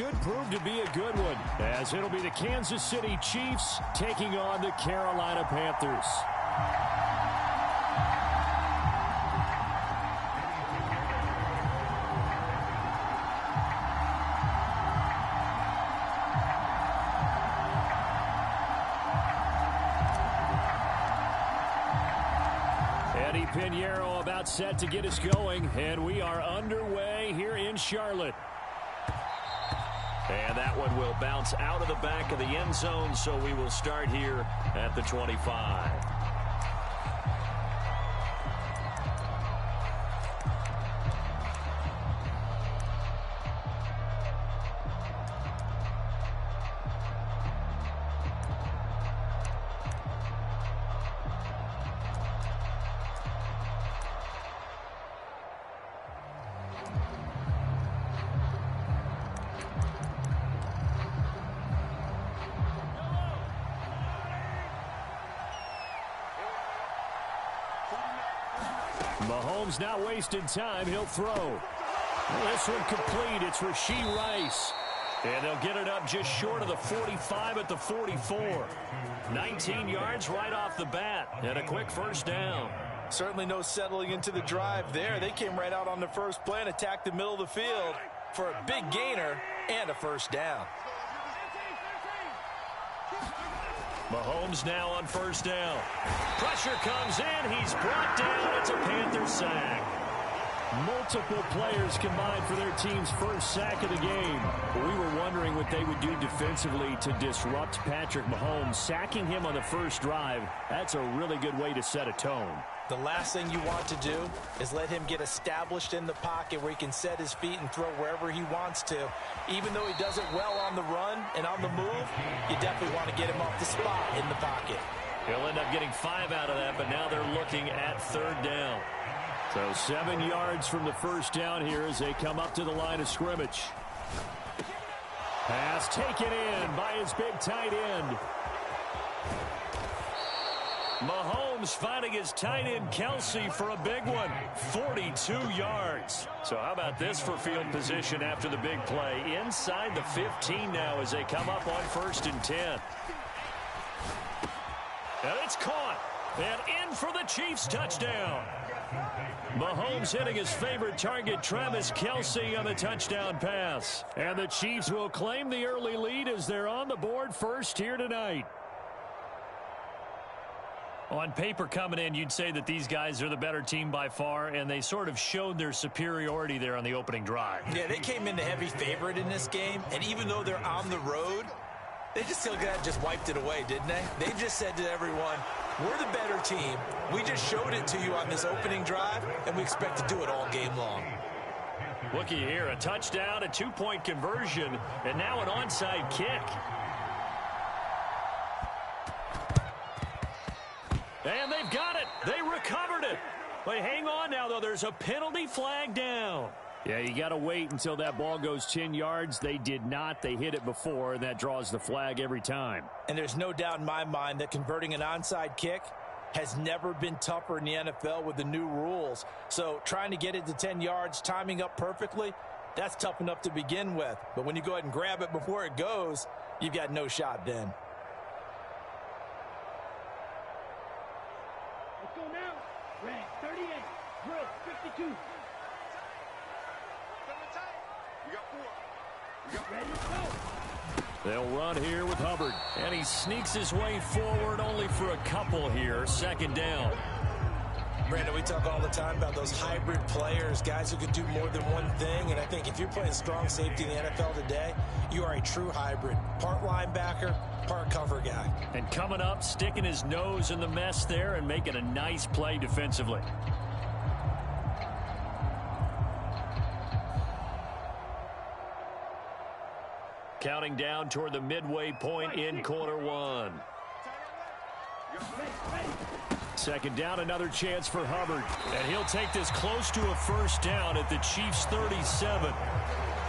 should prove to be a good one, as it'll be the Kansas City Chiefs taking on the Carolina Panthers. Pinheiro about set to get us going, and we are underway here in Charlotte. And that one will bounce out of the back of the end zone, so we will start here at the 25. Mahomes not wasting time. He'll throw. This one complete. It's Rashee Rice. And they'll get it up just short of the 45 at the 44. 19 yards right off the bat. And a quick first down. Certainly no settling into the drive there. They came right out on the first play and attacked the middle of the field for a big gainer and a first down. Mahomes now on first down. Pressure comes in. He's brought down. It's a Panther sack. Multiple players combined for their team's first sack of the game. We were wondering what they would do defensively to disrupt Patrick Mahomes. Sacking him on the first drive, that's a really good way to set a tone. The last thing you want to do is let him get established in the pocket where he can set his feet and throw wherever he wants to. Even though he does it well on the run and on the move, you definitely want to get him off the spot in the pocket. He'll end up getting 5 out of that, but now they're looking at third down. So 7 yards from the first down here as they come up to the line of scrimmage. Pass taken in by his big tight end. Mahomes finding his tight end Kelsey for a big one. 42 yards. So how about this for field position after the big play? Inside the 15 now as they come up on 1st and 10. And it's caught. And in for the Chiefs touchdown. Mahomes hitting his favorite target, Travis Kelce, on the touchdown pass. And the Chiefs will claim the early lead as they're on the board first here tonight. On paper coming in, you'd say that these guys are the better team by far, and they sort of showed their superiority there on the opening drive. Yeah, they came in the heavy favorite in this game, and even though they're on the road, they just wiped it away, didn't they? They just said to everyone, we're the better team. We just showed it to you on this opening drive, and we expect to do it all game long. Looky here, a touchdown, a 2-point conversion, and now an onside kick. And they've got it. They recovered it. But hang on now, though. There's a penalty flag down. Yeah, you got to wait until that ball goes 10 yards. They did not. They hit it before, and that draws the flag every time. And there's no doubt in my mind that converting an onside kick has never been tougher in the NFL with the new rules. So trying to get it to 10 yards, timing up perfectly, that's tough enough to begin with. But when you go ahead and grab it before it goes, you've got no shot then. Let's go now. Red 38, drill 52. Ready to go. They'll run here with Hubbard. And he sneaks his way forward only for a couple here. Second down. Brandon, we talk all the time about those hybrid players, guys who can do more than one thing. And I think if you're playing strong safety in the NFL today, you are a true hybrid. Part linebacker, part cover guy. And coming up, sticking his nose in the mess there and making a nice play defensively. Counting down toward the midway point in quarter one. Second down, another chance for Hubbard. And he'll take this close to a first down at the Chiefs' 37.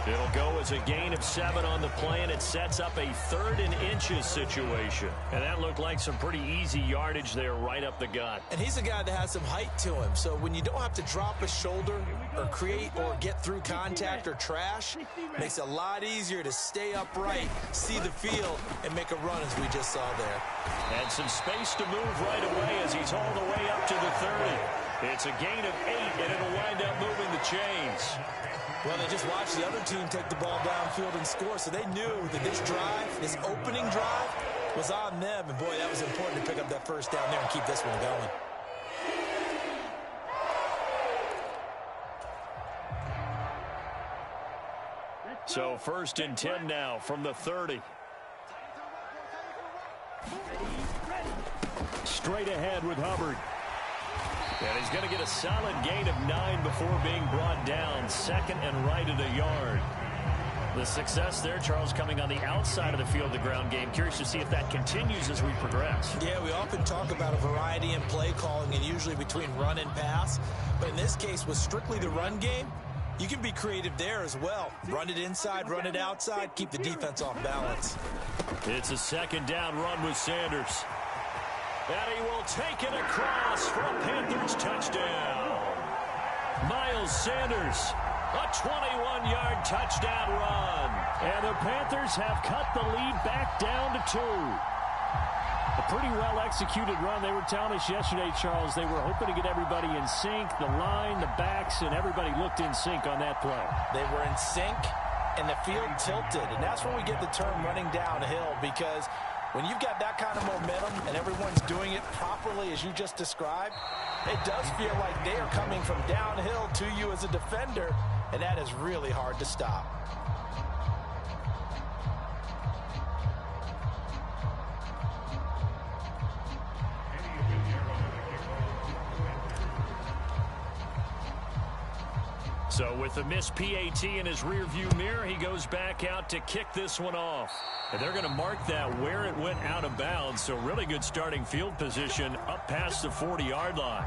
It'll go as a gain of 7 on the play, and it sets up a 3rd and inches situation. And that looked like some pretty easy yardage there right up the gut. And he's a guy that has some height to him, so when you don't have to drop a shoulder or create or get through contact or trash, makes it a lot easier to stay upright, see the field, and make a run as we just saw there. And some space to move right away as he's all the way up to the 30. It's a gain of 8, and it'll wind up moving the chains. Well, they just watched the other team take the ball downfield and score, so they knew that this drive, this opening drive, was on them. And, boy, that was important to pick up that first down there and keep this one going. So 1st and 10 now from the 30. Straight ahead with Hubbard. And he's going to get a solid gain of 9 before being brought down. 2nd and right at a yard. The success there, Charles, coming on the outside of the field, the ground game. Curious to see if that continues as we progress. Yeah, we often talk about a variety in play calling and usually between run and pass. But in this case, with strictly the run game, you can be creative there as well. Run it inside, run it outside, keep the defense off balance. It's a 2nd down run with Sanders. And he will take it across for a Panthers touchdown. Miles Sanders, a 21-yard touchdown run. And the Panthers have cut the lead back down to 2. A pretty well-executed run. They were telling us yesterday, Charles, they were hoping to get everybody in sync, the line, the backs, and everybody looked in sync on that play. They were in sync, and the field tilted. And that's where we get the term running downhill, because when you've got that kind of momentum and everyone's doing it properly as you just described, it does feel like they are coming from downhill to you as a defender, and that is really hard to stop. So with the missed PAT in his rearview mirror, he goes back out to kick this one off. And they're going to mark that where it went out of bounds. So really good starting field position up past the 40-yard line.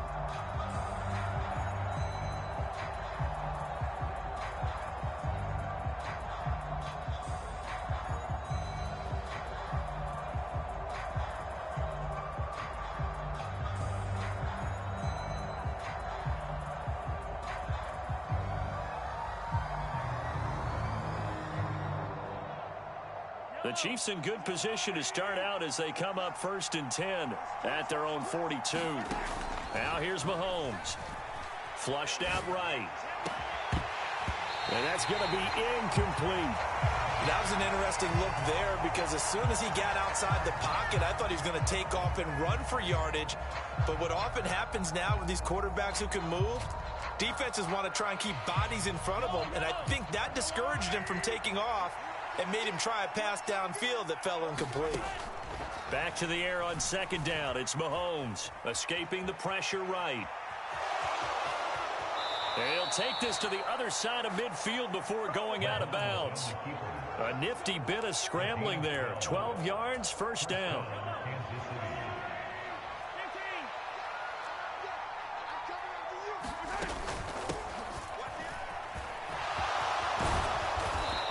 The Chiefs in good position to start out as they come up 1st and 10 at their own 42. Now here's Mahomes. Flushed out right. And that's going to be incomplete. That was an interesting look there, because as soon as he got outside the pocket, I thought he was going to take off and run for yardage. But what often happens now with these quarterbacks who can move, defenses want to try and keep bodies in front of them, and I think that discouraged him from taking off and made him try a pass downfield that fell incomplete. Back to the air on 2nd down. It's Mahomes escaping the pressure right. And he'll take this to the other side of midfield before going out of bounds. A nifty bit of scrambling there. 12 yards, 1st down.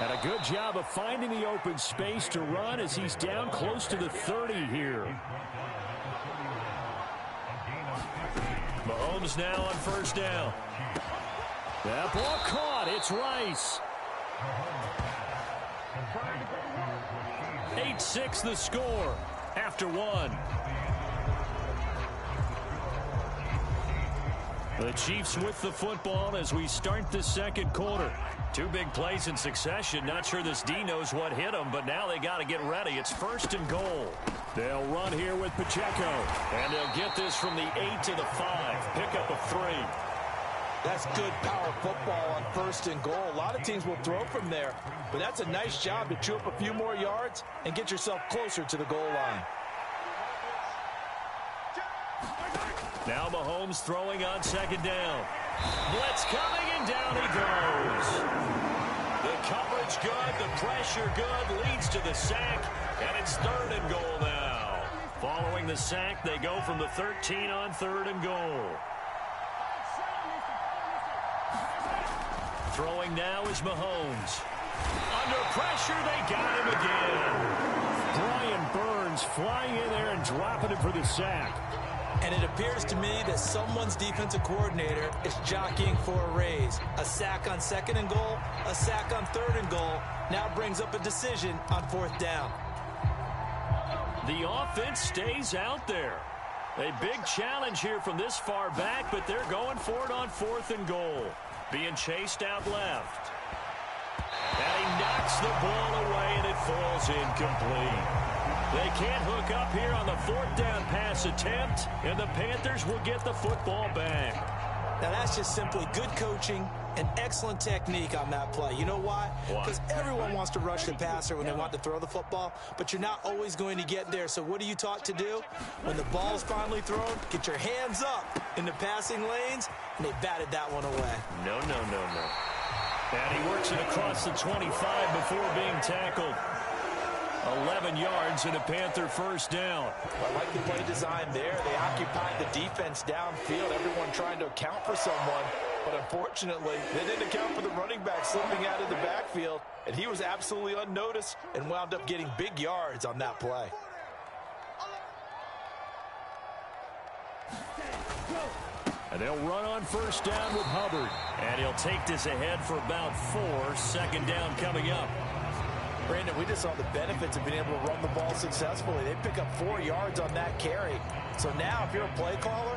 And a good job of finding the open space to run as he's down close to the 30 here. Mahomes now on 1st down. That ball caught. It's Rice. 8-6 the score after 1. The Chiefs with the football as we start the 2nd quarter. 2 big plays in succession. Not sure this D knows what hit them, but now they got to get ready. It's 1st and goal. They'll run here with Pacheco. And they'll get this from the 8 to the 5. Pick up a 3. That's good power football on 1st and goal. A lot of teams will throw from there, but that's a nice job to chew up a few more yards and get yourself closer to the goal line. Now Mahomes throwing on 2nd down. Blitz coming, and down he goes. The coverage good, the pressure good, leads to the sack, and it's 3rd and goal now. Following the sack, they go from the 13 on 3rd and goal. Throwing now is Mahomes. Under pressure, they got him again. Brian Burns flying in there and dropping it for the sack. And it appears to me that someone's defensive coordinator is jockeying for a raise. A sack on 2nd and goal, a sack on 3rd and goal, now brings up a decision on 4th down. The offense stays out there. A big challenge here from this far back, but they're going for it on 4th and goal. Being chased out left. And he knocks the ball away, and it falls incomplete. They can't hook up here on the 4th down pass attempt, and the Panthers will get the football back. Now, that's just simply good coaching and excellent technique on that play. You know why? Because everyone wants to rush the passer when they want to throw the football, but you're not always going to get there. So what are you taught to do? When the ball is finally thrown, get your hands up in the passing lanes, and they batted that one away. No. And he works it across the 25 before being tackled. 11 yards and a Panther 1st down. I like the play design there. They occupied the defense downfield, everyone trying to account for someone. But unfortunately, they didn't account for the running back slipping out of the backfield, and he was absolutely unnoticed and wound up getting big yards on that play. And they'll run on 1st down with Hubbard. And he'll take this ahead for about 4. 2nd down coming up. Brandon, we just saw the benefits of being able to run the ball successfully. They pick up 4 yards on that carry. So now if you're a play caller,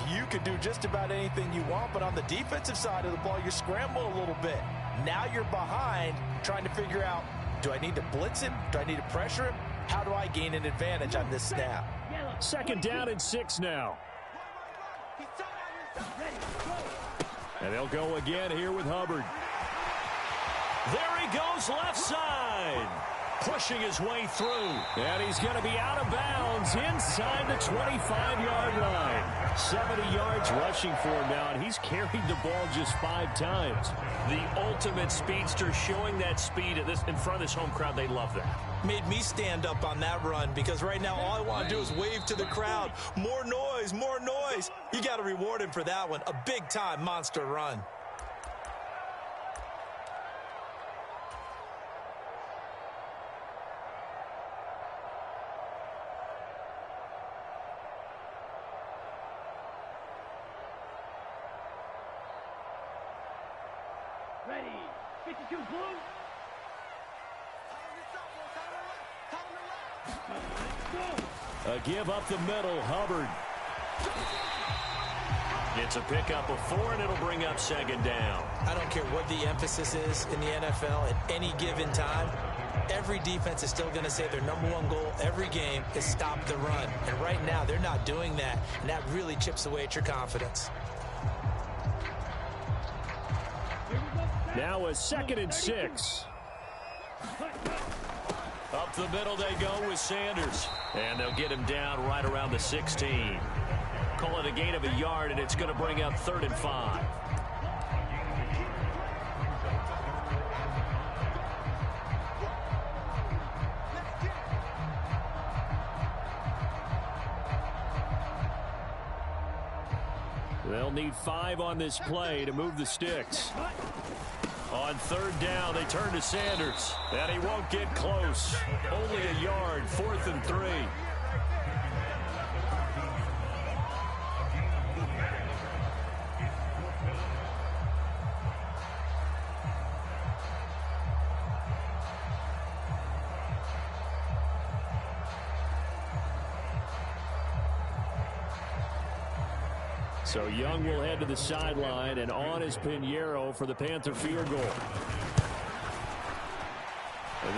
you can do just about anything you want. But on the defensive side of the ball, you're scrambling a little bit. Now you're behind trying to figure out, do I need to blitz him? Do I need to pressure him? How do I gain an advantage on this snap? 2nd down and 6 now. And they'll go again here with Hubbard. There he goes left side. Pushing his way through. And he's going to be out of bounds inside the 25-yard line. 70 yards rushing for him now, and he's carried the ball just 5 times. The ultimate speedster, showing that speed in front of this home crowd. They love that. Made me stand up on that run because right now all I want to do is wave to the crowd. More noise, more noise. You got to reward him for that one. A big-time monster run. Ready. 52 blue. A give up the middle, Hubbard. It's a pickup of 4, and it'll bring up 2nd down. I don't care what the emphasis is in the NFL at any given time. Every defense is still going to say their #1 goal every game is stop the run. And right now, they're not doing that, and that really chips away at your confidence. Now a 2nd and 6. Up the middle they go with Sanders. And they'll get him down right around the 16. Call it a gain of a yard, and it's going to bring up 3rd and 5. They'll need 5 on this play to move the sticks. On 3rd down, they turn to Sanders. And he won't get close. Only a yard, 4th and 3. So Young will head to the sideline, and on is Pinheiro for the Panther field goal.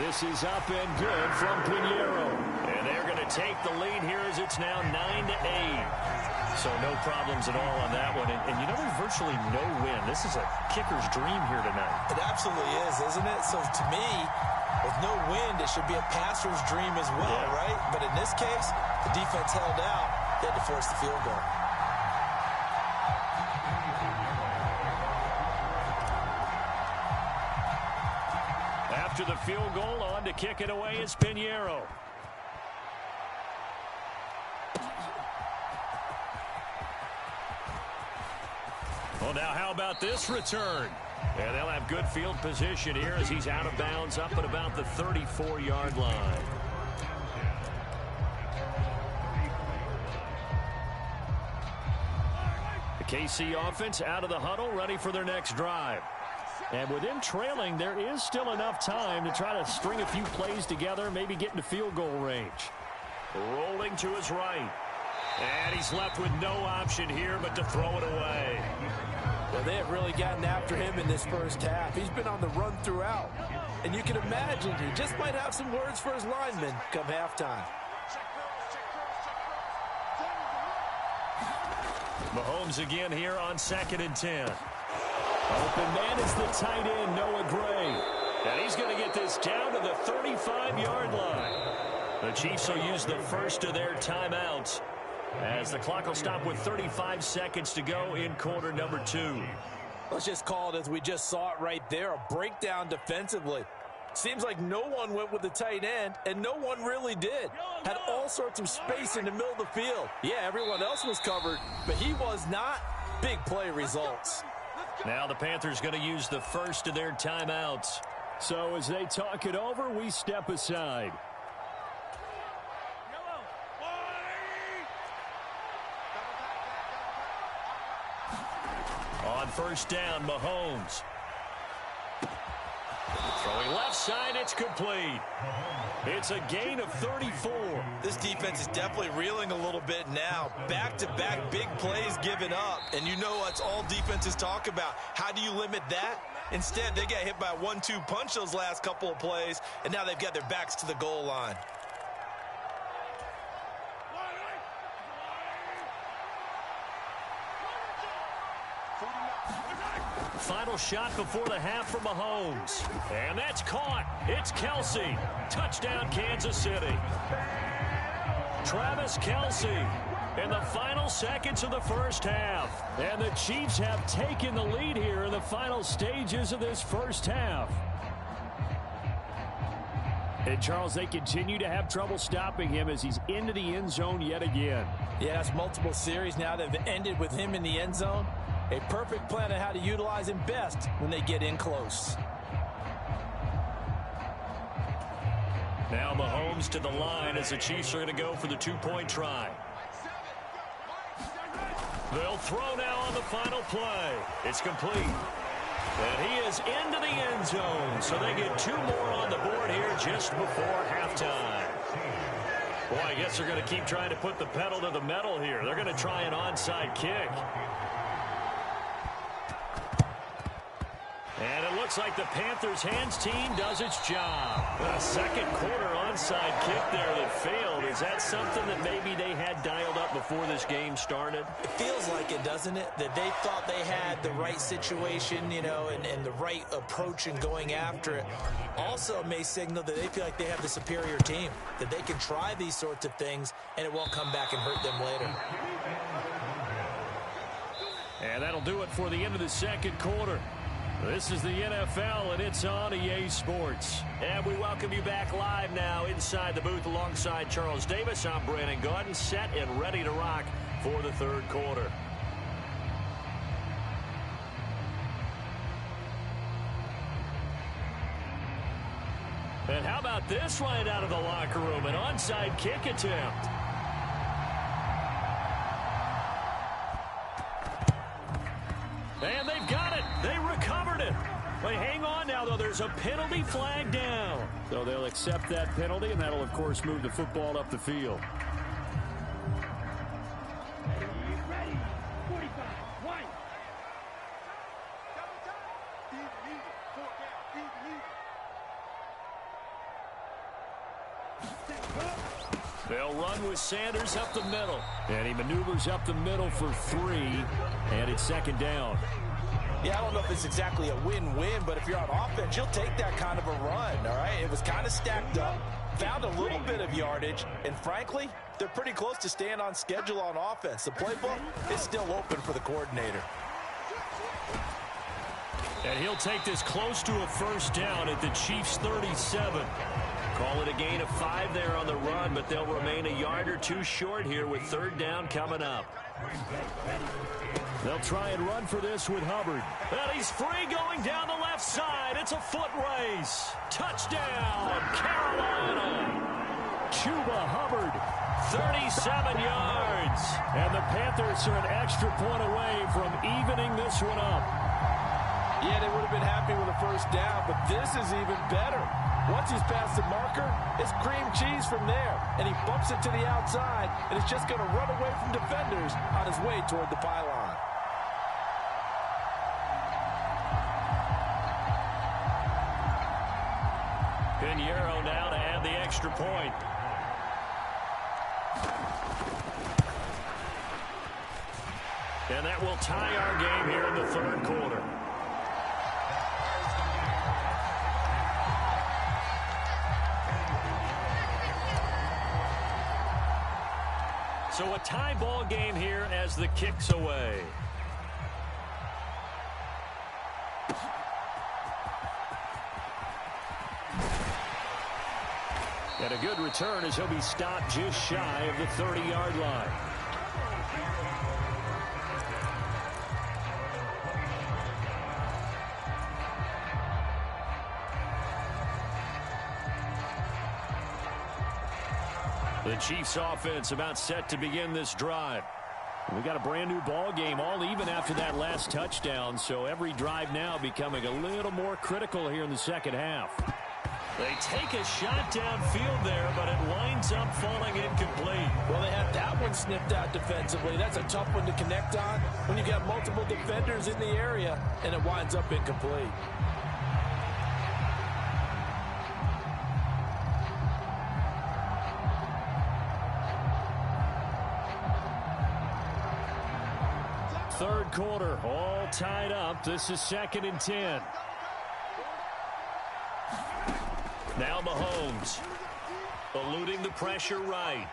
This is up and good from Pinheiro. And they're going to take the lead here as it's now 9-8. So no problems at all on that one. And you know, there's virtually no win. This is a kicker's dream here tonight. It absolutely is, isn't it? So to me, with no wind, it should be a passer's dream as well, right? But in this case, the defense held out. They had to force the field goal. After the field goal, on to kick it away is Pinheiro. Well, now how about this return? And they'll have good field position here as he's out of bounds up at about the 34-yard line. The KC offense out of the huddle, ready for their next drive. And with him trailing, there is still enough time to try to string a few plays together, maybe get into field goal range. Rolling to his right. And he's left with no option here but to throw it away. Well, they have really gotten after him in this first half. He's been on the run throughout. And you can imagine he just might have some words for his linemen come halftime. Mahomes again here on 2nd and 10. Open man is the tight end, Noah Gray. And he's going to get this down to the 35-yard line. The Chiefs will use the first of their timeouts as the clock will stop with 35 seconds to go in quarter number 2. Let's just call it as we just saw it right there, a breakdown defensively. Seems like no one went with the tight end, and no one really did. Had all sorts of space in the middle of the field. Yeah, everyone else was covered, but he was not. Big play results. Now the Panthers going to use the first of their timeouts. So as they talk it over, we step aside. On first down, Mahomes. Throwing left side, it's complete. It's a gain of 34. This defense is definitely reeling a little bit now. Back-to-back big plays given up. And you know what's all defenses talk about. How do you limit that? Instead, they got hit by a 1-2 punch those last couple of plays, and now they've got their backs to the goal line. Final shot before the half from Mahomes. And that's caught. It's Kelsey. Touchdown, Kansas City. Travis Kelsey in the final seconds of the first half. And the Chiefs have taken the lead here in the final stages of this first half. And, Charles, they continue to have trouble stopping him as he's into the end zone yet again. Yeah, that's multiple series now that have ended with him in the end zone. A perfect plan on how to utilize him best when they get in close. Now Mahomes to the line as the Chiefs are going to go for the 2-point try. They'll throw now on the final play. It's complete. And he is into the end zone. So they get 2 more on the board here just before halftime. Boy, I guess they're going to keep trying to put the pedal to the metal here. They're going to try an onside kick. And it looks like the Panthers' hands team does its job. A second quarter onside kick there that failed. Is that something that maybe they had dialed up before this game started? It feels like it, doesn't it? That they thought they had the right situation, you know, and the right approach in going after it. Also may signal that they feel like they have the superior team, that they can try these sorts of things and it won't come back and hurt them later. And that'll do it for the end of the second quarter. This is the NFL, and it's on EA Sports. And we welcome you back live now inside the booth alongside Charles Davis. I'm Brandon Gaudin, set and ready to rock for the third quarter. And how about this right out of the locker room? An onside kick attempt. And they've got it. They recovered it. But hang on now, though. There's a penalty flag down. So they'll accept that penalty, and that'll, of course, move the football up the field. Ready. 45. White. They'll run with Sanders up the middle. And he maneuvers up the middle for 3, and it's second down. Yeah, I don't know if it's exactly a win-win, but if you're on offense, you'll take that kind of a run, all right? It was kind of stacked up, found a little bit of yardage, and frankly, they're pretty close to staying on schedule on offense. The playbook is still open for the coordinator. And he'll take this close to a first down at the Chiefs' 37. Call it a gain of 5 there on the run, but they'll remain a yard or two short here with third down coming up. They'll try and run for this with Hubbard. And he's free going down the left side. It's a foot race. Touchdown, Carolina. Chuba Hubbard. 37 yards. And the Panthers are an extra point away from evening this one up. Yeah, they would have been happy with a first down, but this is even better. Once he's past the marker, it's cream cheese from there. And he bumps it to the outside, and it's just going to run away from defenders on his way toward the pylon. Pinheiro now to add the extra point. And that will tie our game here in the third quarter. So a tie ball game here as the kick's away. And a good return as he'll be stopped just shy of the 30-yard line. The Chiefs offense about set to begin this drive. We got a brand new ball game, all even after that last touchdown, so every drive now becoming a little more critical here in the second half. They take a shot downfield there, but it winds up falling incomplete. Well, they had that one sniffed out defensively. That's a tough one to connect on when you got multiple defenders in the area, and it winds up incomplete. Third quarter, all tied up. This is 2nd and 10. Now Mahomes, eluding the pressure right.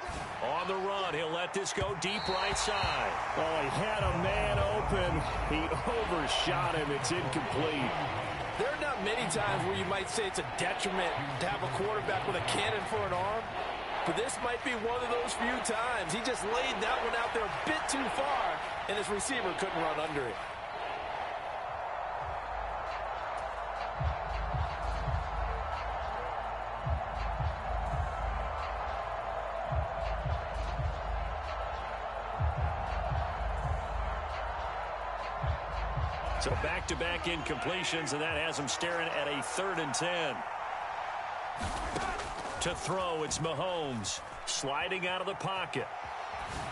On the run, he'll let this go deep right side. Oh, he had a man open. He overshot him. It's incomplete. There are not many times where you might say it's a detriment to have a quarterback with a cannon for an arm, but this might be one of those few times. He just laid that one out there a bit too far, and his receiver couldn't run under it. So back-to-back incompletions, and that has him staring at a 3rd and 10. To throw, it's Mahomes. Sliding out of the pocket.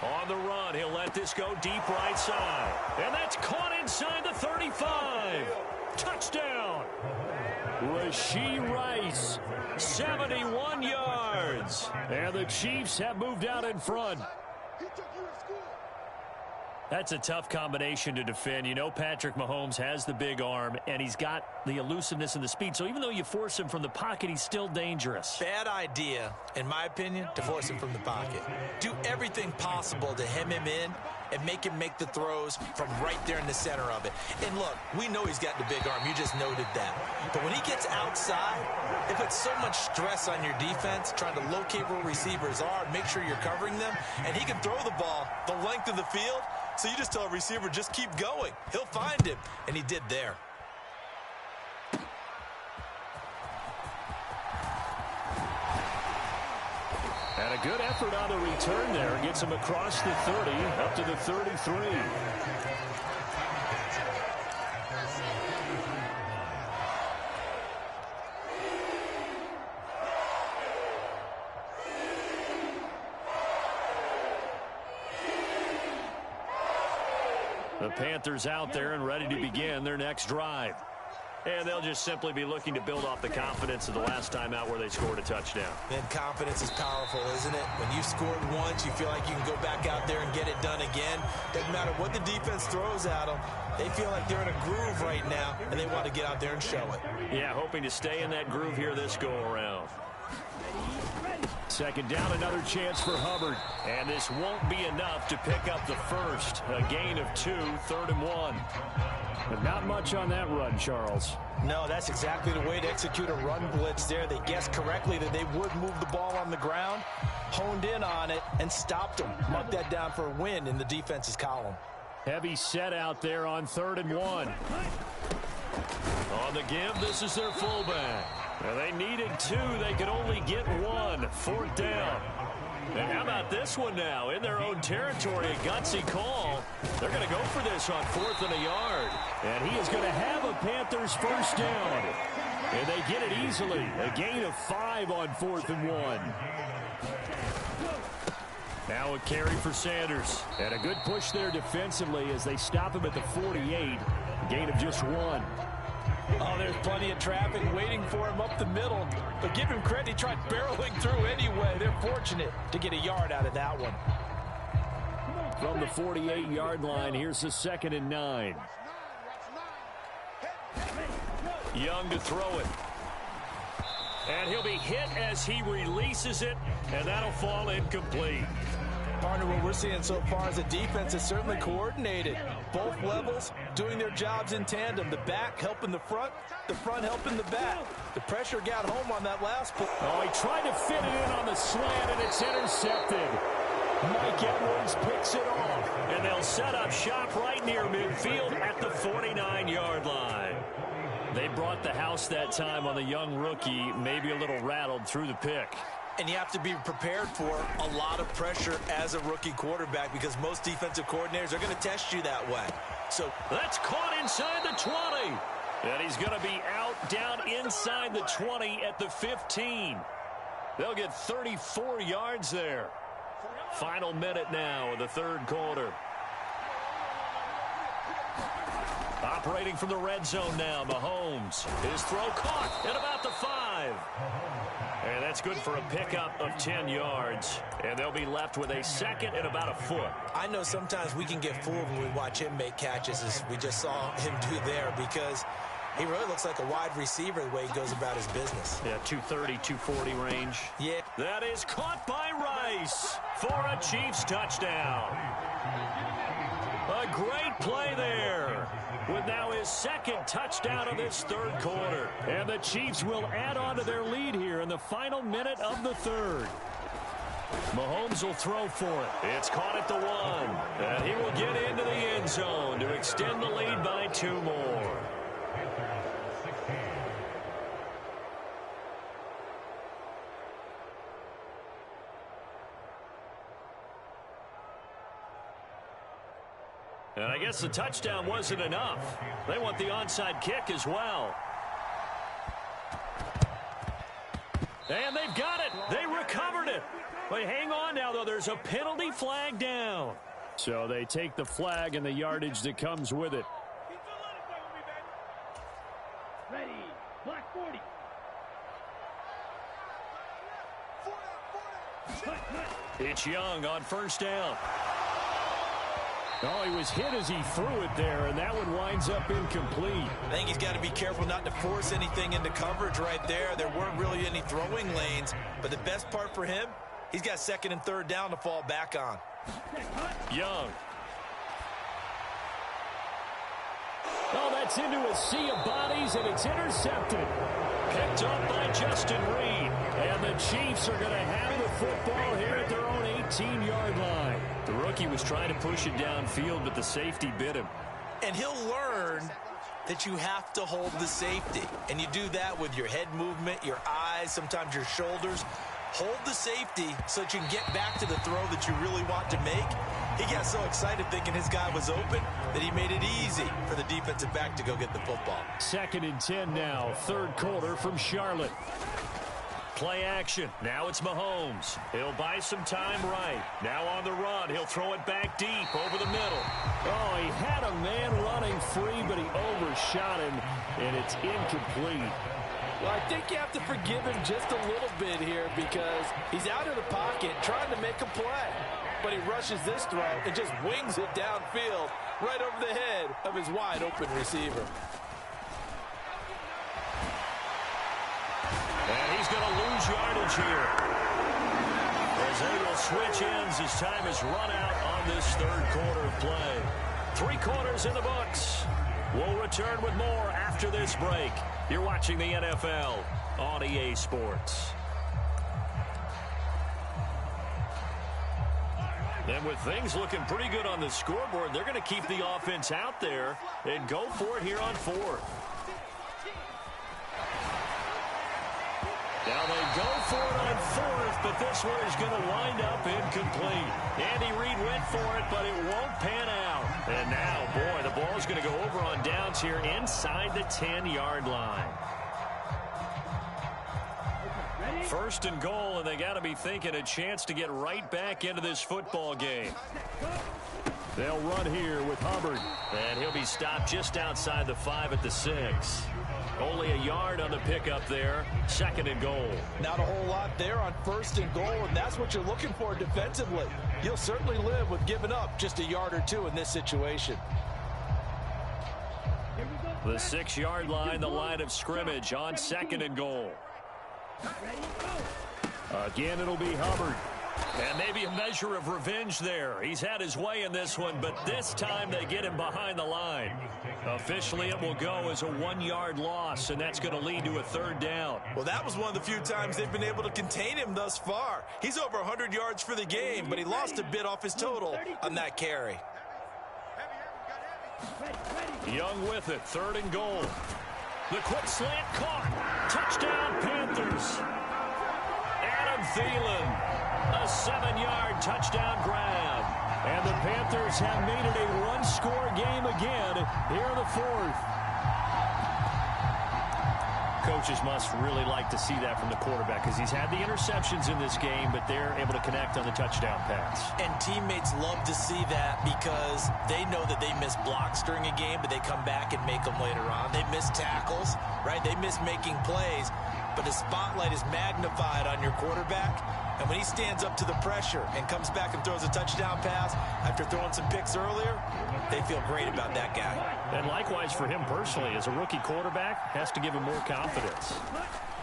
On the run, he'll let this go deep right side. And that's caught inside the 35. Touchdown. Rashee Rice. 71 yards. And the Chiefs have moved out in front. That's a tough combination to defend. You know Patrick Mahomes has the big arm, and he's got the elusiveness and the speed. So even though you force him from the pocket, he's still dangerous. Bad idea, in my opinion, to force him from the pocket. Do everything possible to hem him in and make him make the throws from right there in the center of it. And look, we know he's got the big arm. You just noted that. But when he gets outside, it puts so much stress on your defense trying to locate where receivers are and make sure you're covering them. And he can throw the ball the length of the field. So you just tell a receiver, just keep going. He'll find him. And he did there. And a good effort on the return there. Gets him across the 30, up to the 33. The Panthers out there and ready to begin their next drive. And they'll just simply be looking to build off the confidence of the last time out where they scored a touchdown. Then confidence is powerful, isn't it? When you scored once, you feel like you can go back out there and get it done again. Doesn't matter what the defense throws at them. They feel like they're in a groove right now, and they want to get out there and show it. Yeah, hoping to stay in that groove here this go-around. Second down, another chance for Hubbard. And this won't be enough to pick up the first. A gain of 2, 3rd and 1. But not much on that run, Charles. No, that's exactly the way to execute a run blitz there. They guessed correctly that they would move the ball on the ground, honed in on it, and stopped them. Mark that down for a win in the defense's column. Heavy set out there on 3rd and 1. On the give, this is their fullback. Well, they needed 2. They could only get 1. 4th down. And how about this one now? In their own territory, a gutsy call. They're going to go for this on 4th and a yard. And he is going to have a Panthers first down. And they get it easily. A gain of 5 on 4th and 1. Now a carry for Sanders. And a good push there defensively as they stop him at the 48. Gain of just 1. Oh, there's plenty of traffic waiting for him up the middle. But give him credit, he tried barreling through anyway. They're fortunate to get a yard out of that one. From the 48-yard line, here's the 2nd and 9. Young to throw it. And he'll be hit as he releases it, and that'll fall incomplete. Partner, what we're seeing so far is the defense is certainly coordinated. Both levels doing their jobs in tandem. The back helping the front helping the back. The pressure got home on that last play. Oh, he tried to fit it in on the slant, and it's intercepted. Mike Edwards picks it off. And they'll set up shop right near midfield at the 49-yard line. They brought the house that time on the young rookie, maybe a little rattled through the pick. And you have to be prepared for a lot of pressure as a rookie quarterback because most defensive coordinators are going to test you that way. So that's caught inside the 20. And he's going to be out down inside the 20 at the 15. They'll get 34 yards there. Final minute now of the 3rd quarter. Operating from the red zone now, Mahomes. His throw caught at about the 5. And that's good for a pickup of 10 yards. And they'll be left with a 2nd and about a foot. I know sometimes we can get fooled when we watch him make catches as we just saw him do there because he really looks like a wide receiver the way he goes about his business. Yeah, 230, 240 range. Yeah. That is caught by Rice for a Chiefs touchdown. A great play there. With now his 2nd touchdown of this 3rd quarter. And the Chiefs will add on to their lead here in the final minute of the 3rd. Mahomes will throw for it. It's caught at the 1. And he will get into the end zone to extend the lead by 2 more. And I guess the touchdown wasn't enough. They want the onside kick as well. And they've got it. They recovered it. But hang on now, though. There's a penalty flag down. So they take the flag and the yardage that comes with it. Ready. Black 40. It's Young on 1st down. Oh, he was hit as he threw it there, and that one winds up incomplete. I think he's got to be careful not to force anything into coverage right there. There weren't really any throwing lanes, but the best part for him, he's got 2nd and 3rd down to fall back on. Young. Oh, that's into a sea of bodies, and it's intercepted. Picked up by Justin Reed. And the Chiefs are going to have the football here at their own 18-yard line. The rookie was trying to push it downfield, but the safety bit him. And he'll learn that you have to hold the safety. And you do that with your head movement, your eyes, sometimes your shoulders. Hold the safety so that you can get back to the throw that you really want to make. He got so excited thinking his guy was open that he made it easy for the defensive back to go get the football. 2nd and 10 now, 3rd quarter from Charlotte. Play action. Now it's Mahomes. He'll buy some time right. Now on the run. He'll throw it back deep over the middle. Oh, he had a man running free, but he overshot him, and it's incomplete. Well, I think you have to forgive him just a little bit here because he's out of the pocket trying to make a play. But he rushes this throw and just wings it downfield right over the head of his wide-open receiver. And he's going to lose yardage here. As they will switch ends as time has run out on this third quarter of play. 3 quarters in the books. We'll return with more after this break. You're watching the NFL on EA Sports. And with things looking pretty good on the scoreboard, they're going to keep the offense out there and go for it here on 4th. Now they go for it on 4th, but this one is going to wind up incomplete. Andy Reid went for it, but it won't pan out. And now, boy, the ball is going to go over on downs here inside the 10-yard line. 1st and goal, and they got to be thinking a chance to get right back into this football game. They'll run here with Hubbard, and he'll be stopped just outside the 5 at the 6. Only a yard on the pickup there. 2nd and goal. Not a whole lot there on 1st and goal, and that's what you're looking for defensively. You'll certainly live with giving up just a yard or 2 in this situation. The 6-yard line, the line of scrimmage on 2nd and goal. Again, it'll be Hubbard. And maybe a measure of revenge there. He's had his way in this one, but this time they get him behind the line. Officially, it will go as a 1-yard loss, and that's going to lead to a 3rd down. Well, that was one of the few times they've been able to contain him thus far. He's over 100 yards for the game, but he lost a bit off his total on that carry. Young with it, 3rd and goal. The quick slant caught. Touchdown, Panthers. Adam Thielen, a 7-yard touchdown grab. And the Panthers have made it a 1-score game again here in the 4th. Coaches must really like to see that from the quarterback because he's had the interceptions in this game, but they're able to connect on the touchdown pass. And teammates love to see that because they know that they miss blocks during a game, but they come back and make them later on. They miss tackles, right? They miss making plays, but the spotlight is magnified on your quarterback. And when he stands up to the pressure and comes back and throws a touchdown pass after throwing some picks earlier, they feel great about that guy. And likewise for him personally, as a rookie quarterback, has to give him more confidence.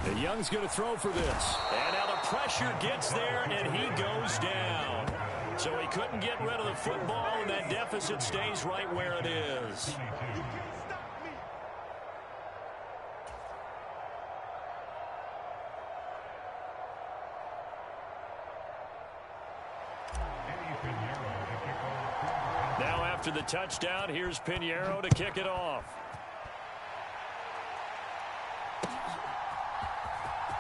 And Young's going to throw for this. And now the pressure gets there, and he goes down. So he couldn't get rid of the football, and that deficit stays right where it is. Now after the touchdown, here's Pinheiro to kick it off.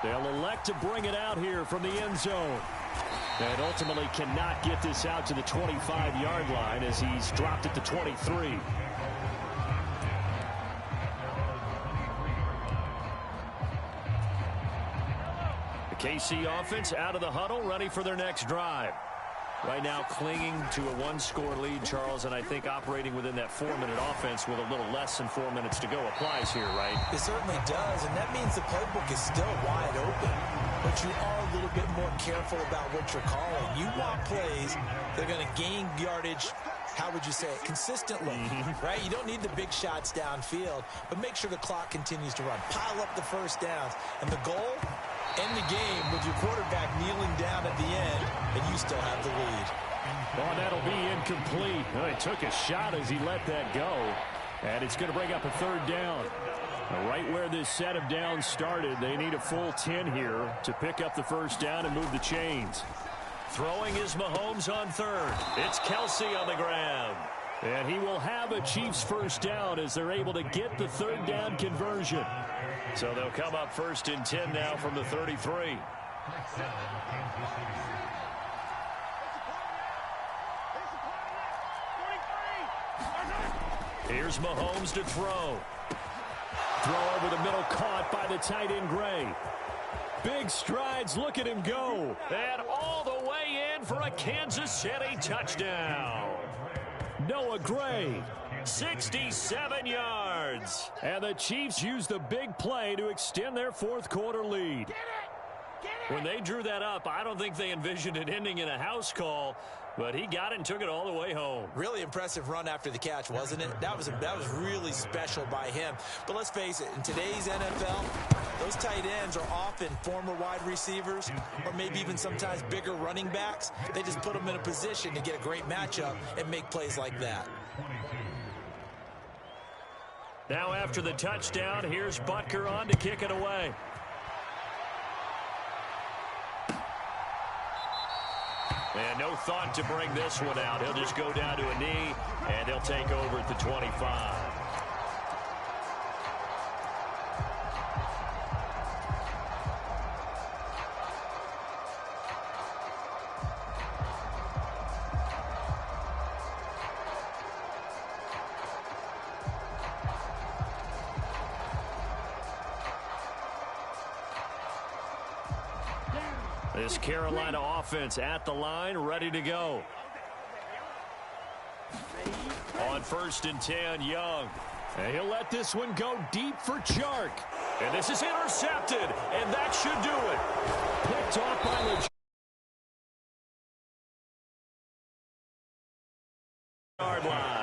They'll elect to bring it out here from the end zone. And ultimately cannot get this out to the 25-yard line as he's dropped it to 23. The KC offense out of the huddle, ready for their next drive. Right now clinging to a 1-score lead, Charles, and I think operating within that 4-minute offense with a little less than 4 minutes to go applies here, right? It certainly does, and that means the playbook is still wide open. But you are a little bit more careful about what you're calling. You want plays that are going to gain yardage, how would you say it, consistently, right? You don't need the big shots downfield, but make sure the clock continues to run. Pile up the first downs, and the goal, end the game with your quarterback kneeling down at the end, and you still have the lead. Oh, that'll be incomplete. Oh, he took a shot as he let that go, and it's going to bring up a 3rd down. Right where this set of downs started, they need a full 10 here to pick up the 1st down and move the chains. Throwing is Mahomes on 3rd. It's Kelsey on the ground. And he will have a Chiefs 1st down as they're able to get the 3rd down conversion. So they'll come up 1st and 10 now from the 33. Here's Mahomes to throw. Throw over the middle, caught by the tight end Gray. Big strides, look at him go. And all the way in for a Kansas City touchdown. Noah Gray, 67 yards. And the Chiefs use the big play to extend their 4th quarter lead. When they drew that up, I don't think they envisioned it ending in a house call, but he got it and took it all the way home. Really impressive run after the catch, wasn't it? That was really special by him. But let's face it, in today's NFL, Those tight ends are often former wide receivers or maybe even sometimes bigger running backs. They just put them in a position to get a great matchup and make plays like that. Now after the touchdown, here's Butker on to kick it away. And no thought to bring this one out. He'll just go down to a knee, and they'll take over at the 25. This Carolina offense at the line, ready to go. On 1st and 10, Young. And he'll let this one go deep for Chark. And this is intercepted, and that should do it. Picked off by the yard line.